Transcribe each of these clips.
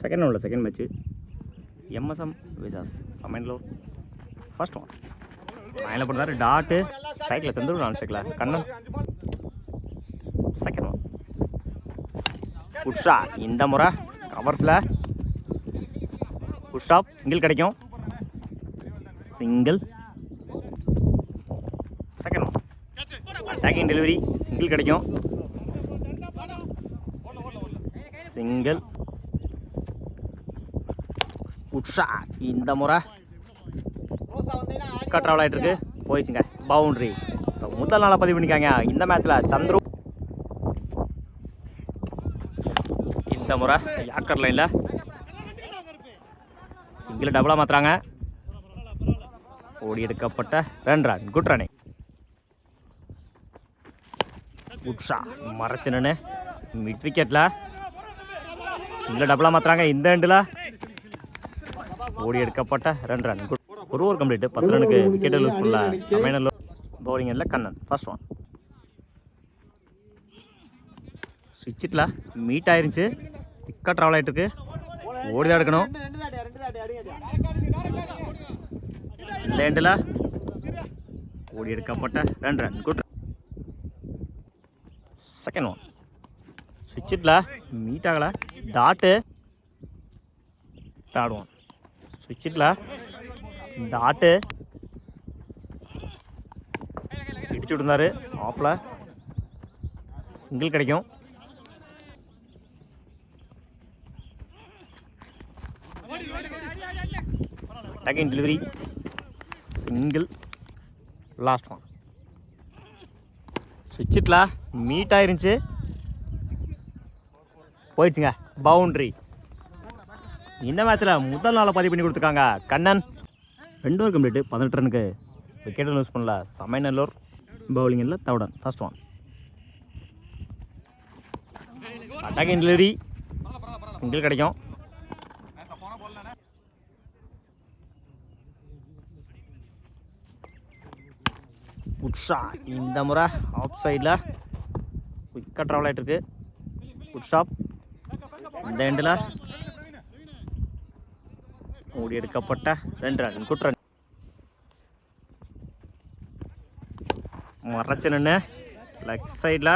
Second ரவுண்டில் second match MSM விசாஸ் Samayalur. First one மேலே போட்டார் டாட்டு ஸ்ட்ரைக்கில் தந்துடும் நான் ஸ்ட்ரைக்கில் கண்ணன். Second one குட்ஷா. இந்த முறை கவர்ஸில் குட் ஸ்டாப் சிங்கிள் கிடைக்கும். Single. Second one attacking delivery single கிடைக்கும். சிங்கிள். குட்ஷா. இந்த முறை ட்ராவல் ஆகிட்டு இருக்கு போயிடுச்சுங்க பவுண்ட்ரி. முதல் நாளாக பதிவு பண்ணிக்காங்க இந்த மேட்ச்சில் சந்துரு. இந்த முறை யாக்கர் லைனில் சிங்கிள் டபுளாக மாற்றுறாங்க. ஓடி எடுக்கப்பட்ட 2 ரன். Good running. குட்ஷா மறைச்சு நின்று மிட் விக்கெட்டில் சிங்கிள் டபுளாக மாற்றுறாங்க. இந்த எண்டில் ஓடி எடுக்கப்பட்ட 2 ரன். குட். ஒரு ஓவர் கம்ப்ளீட். 10 ரனுக்கு விக்கெட்டை லூஸ் பண்ணல சமையல். பவுலிங் எண்ணில் கண்ணன். ஃபர்ஸ்ட் ஒன் ஸ்விட்சில் மீட் ஆயிருந்துச்சு. பிக்காக ட்ராவல் ஆகிட்டு இருக்கு. ஓடி தான் எடுக்கணும். இந்த எண்டில் ஓடி எடுக்கப்பட்ட 2 ரன். குட். செகண்ட் ஒன் ஸ்விட்சில் மீட் ஆகலை. டாட்டு. தேர்ட் ஒன் ஸ்விட்சில் டாட்டு இடிச்சு விட்டுருந்தாரு. ஆஃபில் சிங்கிள் கிடைக்கும். Attacking delivery single. Last one ஸ்விட்சில் மீட் ஆயிருந்துச்சு போயிடுச்சுங்க பவுண்ட்ரி. இந்த மேட்ச்சில் முதல் நாளை பதிவு பண்ணி கொடுத்துருக்காங்க கண்ணன். 2 over complete. 18 ரனுக்கு விக்கெட்டை லூஸ் பண்ணல சமையநல்லூர். பவுலிங் இல்லை தவுடன். First one attacking delivery single கிடைக்கும். குட்ஷா. இந்த முறை ஆஃப் சைடில் குயிக்காக ட்ராவல் ஆகிட்டு இருக்கு. Good stop. இந்த எண்டில் ஓடி எடுக்கப்பட்ட 2 ரன். Good run. மறைச்சு நின்று லெக் சைடில்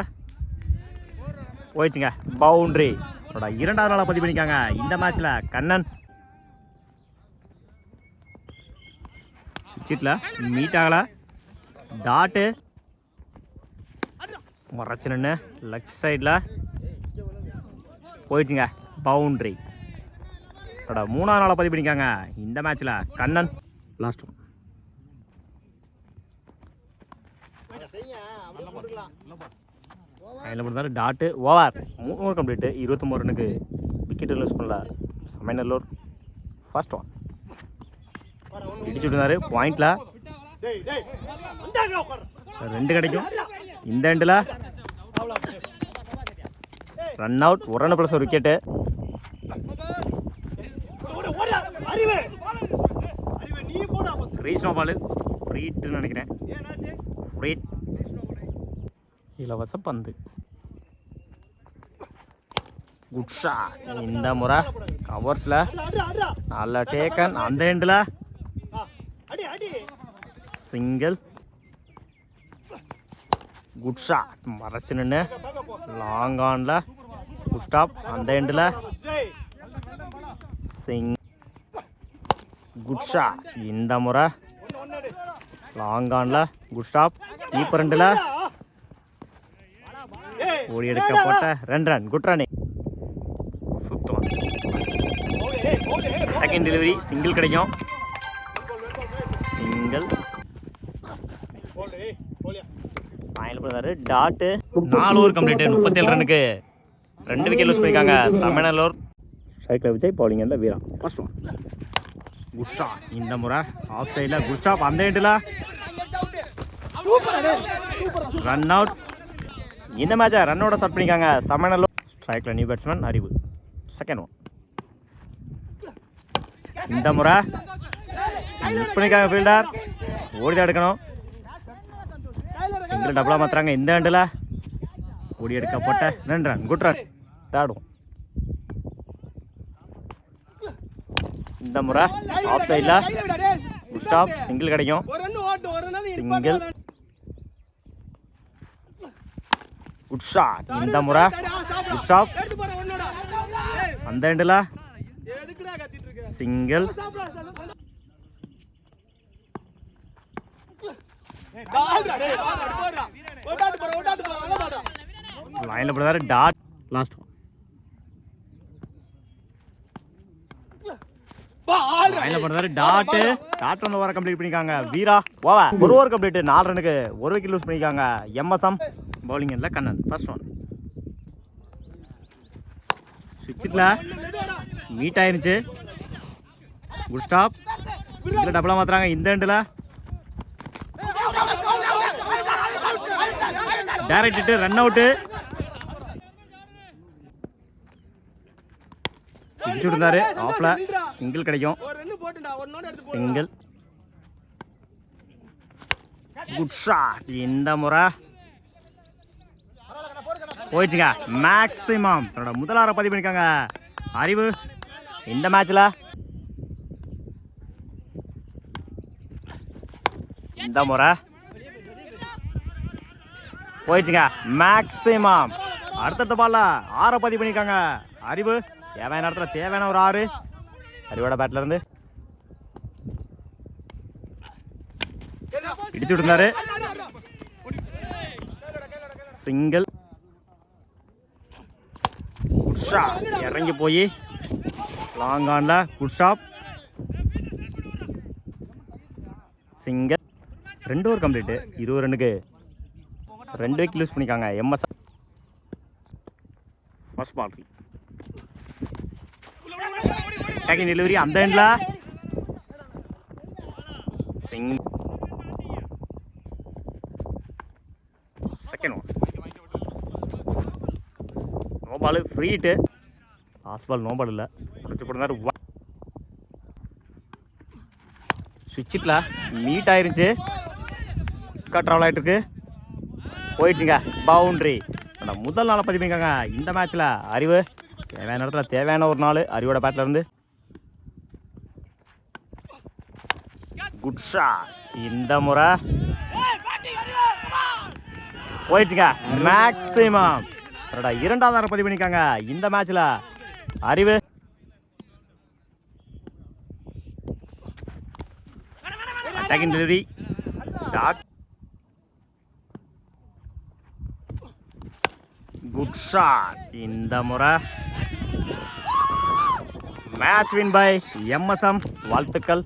போயிடுச்சுங்க பவுண்ட்ரி. 2வது நாளாக பதிவு பண்ணிக்காங்க இந்த மேட்ச்சில் கண்ணன். சுவிட்சில் மீட் ஆகலை. டாட்டு மறைச்சு நின்று லெக் சைடில் போயிடுச்சுங்க பவுண்ட்ரி. 3வது நாளாக பதிவு பண்ணிக்காங்க இந்த மேட்ச்சில் கண்ணன். லாஸ்ட் ஒன் அதில் முடிந்தாலும் டாட்டு ஓவர். 3 over complete. 29 ரனுக்கு விக்கெட்டு லூஸ் பண்ணல சமையநல்லூர். ஃபர்ஸ்ட் ஒன் இடிச்சு விட்டுருந்தாரு. பாயிண்டில் 2 கிடைக்கும். இந்த எண்டில் run out. 1 run plus 1 wicket. ரீஸ்னோ பாலு ஃப்ரீட்டுன்னு நினைக்கிறேன். ஃப்ரீட் இலவச பந்து. குட்ஷா. இந்த முறை கவர்ஸில் நல்ல டேக்கன். அந்த எண்டில் சிங்கிள். குட்ஷா மறைச்சு நின்று லாங் ஆனில் குட் ஸ்டாப். அந்த எண்டில் சிங். குட்ஷா. இந்த முறை லாங் ஆனில் குட் ஸ்டாப். கீப்பர் எண்டில் ஓடி எடுக்கப்பட்ட 2 run. Good running. 5th one second delivery single கிடைக்கும். சிங்கிள். ஃபைனல் பண்ணாரு டாட்டு. 4 over complete. 37 ரனுக்கு 2 விக்கெட் லூஸ் பண்ணியிருக்காங்க சமையநல்லூர். ஸ்ட்ரைக்கில் விஜய், பவுலிங் எண்ணில் வீரா. First one குட்ஷா. இந்த முறை ஆஃப் சைடில் குட் ஸ்டாப். அந்த எண்டில் ரன் அவுட். இந்த மேட்சை ரன்னோட ஸ்டார்ட் பண்ணியிருக்காங்க சமையநல்லூர். ஸ்ட்ரைக்கில் நியூ பேட்ஸ்மேன் அறிவு. செகண்ட் ஒன் இந்த முறை மிஸ் பண்ணியிருக்காங்க ஃபீல்டர். ஓடி தான் எடுக்கணும். சிங்கிள் டபுளாக மாற்றுறாங்க. இந்த எண்டில் ஓடி எடுக்கப்பட்ட 2 run. Good run. Third one இந்த முறை ஆஃப் சைடில் குட் ஸ்டாப், சிங்கிள் கிடைக்கும். Single good shot. இந்த முறை குட் ஸ்டாப், அந்த எண்டில் சிங்கிள். லைனில் போடுறாரு டாட். லாஸ்ட் லைனில் போடுறாரு டாட்டு. டாட் ஒன்று ஓவர் கம்ப்ளீட் பண்ணிக்காங்க வீரா. ஓவர் ஒரு ஓவர் கம்ப்ளீட். 4 ரனுக்கு 1 விக்கெட் லூஸ் பண்ணிக்காங்க எம்எஸ்எம். பவுலிங் இல்லை கண்ணன். ஃபர்ஸ்ட் ஒன் சுவிட்சில் மீட் ஆயிருச்சு. குட் ஸ்டாப், சிங்கிள் டபுளாக மாற்றுறாங்க இந்த எண்டில். Direct hit, run out. பிடிச்சு விட்டாரு ஆஃப்ல. சிங்கிள் கிடைக்கும். Single good shot. இந்த முறை போயிடுச்சுங்க. மேக்ஸிமம் தன்னோட முதல் ஆரை பதிவு பண்ணிருக்காங்க அறிவு இந்த மேட்ச்ல. இந்த முறை போயிடுச்சுங்க. மேக்ஸிமம் அடுத்தடுத்த பால்ல 6 பதிவு பண்ணிருக்காங்க அறிவு. தேவையான இடத்துல தேவையான ஒரு 6. அறிவோட பேட்ல இருந்து இடிச்சு விட்டுருந்தாரு. Single good shot. இறங்கி போய் லாங் ஆன்ல good stop, single. 2 over complete. 20 ரன்னுக்கு 2 விக்கெட் லூஸ் பண்ணிக்காங்க MS. First ball taking delivery அந்த எண்ட்ல. Single. Second one no ball, free hit. Last ball no ball இல்லை, முடிச்சு போடுறாரு. சுவிட்சில் மீட் ஆயிருச்சு. குட்கா ட்ராவல் ஆகிட்டு இருக்கு. போயிடுச்சுங்க பவுண்ட்ரி. முதல் நாளை பதிவு பண்ணிக்காங்க இந்த மேட்ச்சில் அறிவு. தேவையான இடத்துல தேவையான ஒரு 4 அறிவோட பேட்டில் இருந்து. Good shot. இந்த முறை போயிடுச்சுங்க. மேக்ஸிமம் தன்னோட 2வது ஆரை பதிவு பண்ணிக்காங்க இந்த மேட்ச்சில் Arivu. Attacking delivery dot. Good shot. இந்த முறை மேட்ச் வின் பை எம்எஸ்எம். வாழ்த்துக்கள்.